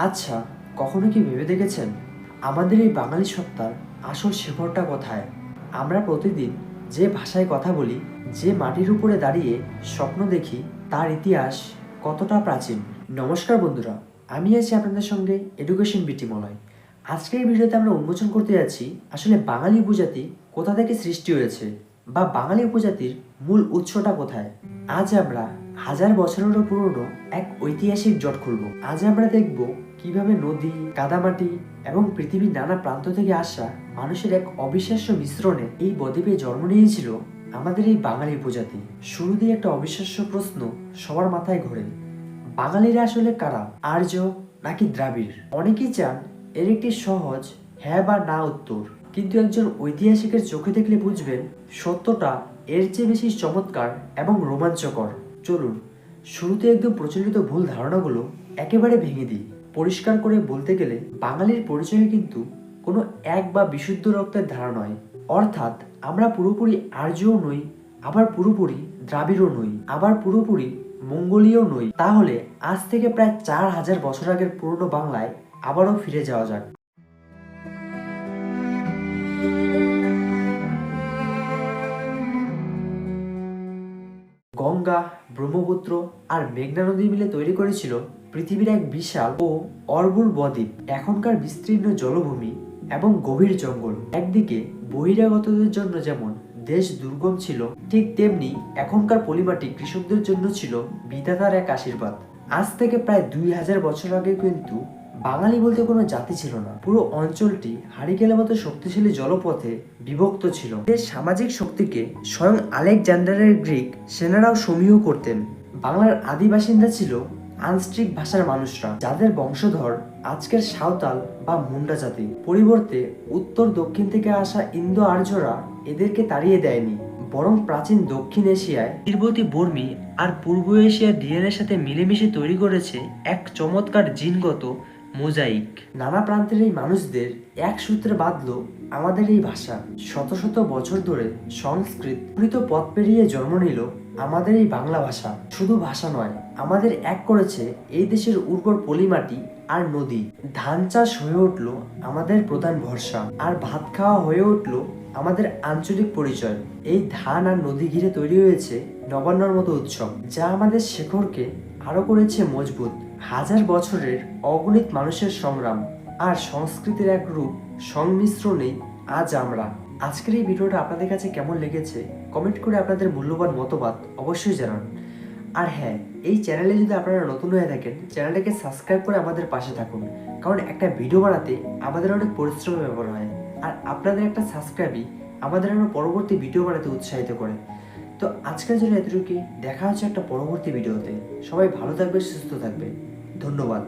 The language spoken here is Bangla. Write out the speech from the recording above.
আচ্ছা, কখনো কি ভেবে দেখেছেন আমাদের এই বাঙালি সত্তার আসল শেকড়টা কোথায়? আমরা প্রতিদিন যে ভাষায় কথা বলি, যে মাটির উপরে দাঁড়িয়ে স্বপ্ন দেখি, তার ইতিহাস কতটা প্রাচীন। নমস্কার বন্ধুরা, আমি আছি আপনাদের সঙ্গে এডুকেশন বিটি মলয়। আজকের এই ভিডিওতে আমরা উন্মোচন করতে যাচ্ছি আসলে বাঙালি উপজাতি কোথা থেকে সৃষ্টি হয়েছে বা বাঙালি উপজাতির মূল উৎসটা কোথায়। আজ আমরা হাজার বছরেরও পুরনো এক ঐতিহাসিক জট খুলব। আজ আমরা দেখব কিভাবে নদী, কাদামাটি এবং পৃথিবীর নানা প্রান্ত থেকে আসা মানুষের এক অবিশ্বাস্য মিশ্রণে এই বদ্বীপে জন্ম নিয়েছিল আমাদের এই বাঙালি উপজাতি। শুরুতেই একটা অবিশ্বাস্য প্রশ্ন সবার মাথায় ঘোরে, বাঙালিরা আসলে কারা? আর্য নাকি দ্রাবিড়? অনেকেই চান এর একটি সহজ হ্যাঁ বা না উত্তর, কিন্তু একজন ঐতিহাসিকের চোখে দেখলে বুঝবেন সত্যটা এর চেয়ে বেশি চমৎকার এবং রোমাঞ্চকর। চলুন শুরুতে একদম প্রচলিত ভুল ধারণাগুলো একেবারে ভেঙে দিই। পরিষ্কার করে বলতে গেলে বাঙালির পরিচয় কিন্তু কোনো এক বা বিশুদ্ধ রক্তের ধারা নয়। অর্থাৎ আমরা পুরোপুরি আর্যও নই, আবার পুরোপুরি দ্রাবিড়ও নই, আবার পুরোপুরি মঙ্গোলীয় নই। তাহলে আজ থেকে প্রায় 4000 বছর আগের পুরনো বাংলায় আবারও ফিরে যাওয়া যাক। গঙ্গা, ব্রহ্মপুত্র আর মেঘনা নদী মিলে তৈরি করেছিল পৃথিবীর এক বিশাল ও অর্বুর বদ্বীপ। এখনকার বিস্তীর্ণ জলভূমি এবং গভীর জঙ্গল একদিকে বহিরাগতদের জন্য যেমন দেশ দুর্গম ছিল, ঠিক তেমনি এখনকার পলিমাটি কৃষকদের জন্য ছিল বিধাতার এক আশীর্বাদ। আজ থেকে প্রায় 2000 বছর আগে কিন্তু বাঙালি বলতে কোনো জাতি ছিল না। পুরো অঞ্চলটি হারিকেলের মতো শক্তিশালী জলপথে বিভক্ত ছিল। এর সামাজিক শক্তিকে স্বয়ং আলেকজান্ডারের গ্রিক সেনারাও সমীহ করতেন। বাংলার আদি বাসিন্দা ছিল আনস্ট্রিক ভাষার মানুষরা, যাদের বংশধর আজকের সাঁওতাল বা মুন্ডা জাতি। পরিবর্তে উত্তর দক্ষিণ থেকে আসা ইন্দো আর্যরা এদেরকে তাড়িয়ে দেয়নি, বরং প্রাচীন দক্ষিণ এশিয়ায় তিব্বতী বর্মী আর পূর্ব এশিয়ার ডিএনএর সাথে মিলেমিশে তৈরি করেছে এক চমৎকার জিনগত মোজাইক। নানা প্রান্তের এই মানুষদের এক সূত্রে বাঁধলো আমাদের এই ভাষা। শত শত বছর ধরে সংস্কৃত পথ পেরিয়ে জন্ম নিল আমাদের এই বাংলা ভাষা। শুধু ভাষা নয়, আমাদের এক করেছে এই দেশের উর্বর পলিমাটি আর নদী। ধান চাষ হয়ে উঠলো আমাদের প্রধান ভরসা, আর ভাত খাওয়া হয়ে উঠলো আমাদের আঞ্চলিক পরিচয়। এই ধান আর নদী ঘিরে তৈরি হয়েছে নবান্নর মতো উৎসব, যা আমাদের শেকড়কে আরো করেছে মজবুত। হাজার বছরের অগণিত মানুষের সংগ্রাম আর সংস্কৃতির এক রূপ সংমিশ্রণেই আজ আমরা। আজকের এই ভিডিওটা আপনাদের কাছে কেমন লেগেছে কমেন্ট করে আপনাদের মূল্যবান মতবাদ অবশ্যই জানান। আর হ্যাঁ, এই চ্যানেলে যদি আপনারা নতুন হয়ে থাকেন চ্যানেলটাকে সাবস্ক্রাইব করে আমাদের পাশে থাকুন, কারণ একটা ভিডিও বানাতে আমাদের অনেক পরিশ্রমের ব্যাপার হয়, আর আপনাদের একটা সাবস্ক্রাইবই আমাদের আরও পরবর্তী ভিডিও বানাতে উৎসাহিত করে। তো আজকের জন্য এতটুকুই, দেখা হচ্ছে একটা পরবর্তী ভিডিওতে। সবাই ভালো থাকবে, সুস্থ থাকবে, ধন্যবাদ।